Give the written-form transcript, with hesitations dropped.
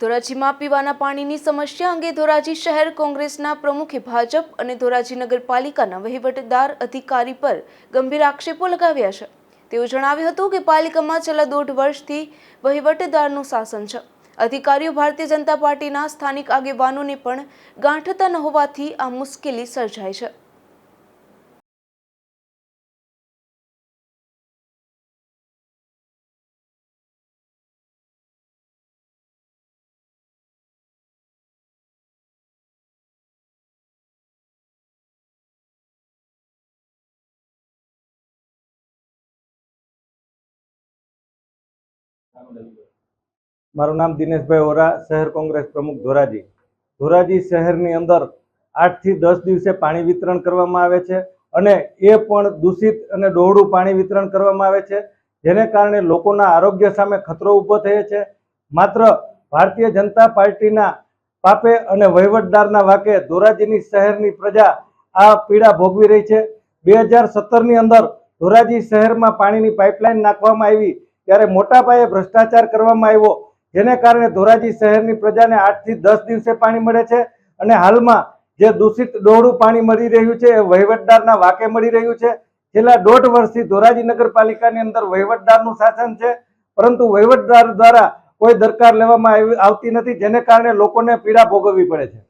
ધોરાજીમાં પીવાના પાણીની સમસ્યા અંગે ધોરાજી શહેર કોંગ્રેસના પ્રમુખે ભાજપ અને ધોરાજી નગરપાલિકાના વહીવટદાર અધિકારી પર ગંભીર આક્ષેપો લગાવ્યા છે। તેઓ જણાવ્યું હતું કે પાલિકામાં છેલ્લા 1.5 વર્ષથી વહીવટદારનું શાસન છે। અધિકારીઓ ભારતીય જનતા પાર્ટીના સ્થાનિક આગેવાનોને પણ ગાંઠતા ન હોવાથી આ મુશ્કેલી સર્જાય છે। મારું નામ દિનેશભાઈ ઓરા, શહેર કોંગ્રેસ પ્રમુખ ધોરાજી। ધોરાજી શહેરની અંદર 8 થી 10 દિવસે પાણી વિતરણ કરવામાં આવે છે અને એ પણ દૂષિત અને ડહોળું પાણી વિતરણ કરવામાં આવે છે, જેને કારણે લોકોના આરોગ્ય સામે ખતરો ઊભો થયો છે। માત્ર ભારતીય જનતા પાર્ટીના પાપે અને વહીવટદારના વાકે ધોરાજીની શહેરની પ્રજા આ પીડા ભોગવી રહી છે। 2017ની અંદર ધોરાજી શહેરમાં પાણીની પાઇપલાઇન નાખવામાં આવી ત્યારે મોટા પાયે ભ્રષ્ટાચાર કરવામાં આવ્યો, જેને કારણે ધોરાજી શહેરની પ્રજાને 8 થી 10 દિવસે પાણી મળે છે અને હાલમાં જે દૂષિત ડહોળું પાણી મળી રહ્યું છે એ વહીવટદારના વાકે મળી રહ્યું છે। છેલ્લા 1.5 વર્ષથી ધોરાજી નગરપાલિકાની અંદર વહીવટદારનું શાસન છે, પરંતુ વહીવટદાર દ્વારા કોઈ દરકાર લેવામાં આવતી નથી, જેને કારણે લોકોને પીડા ભોગવવી પડે છે।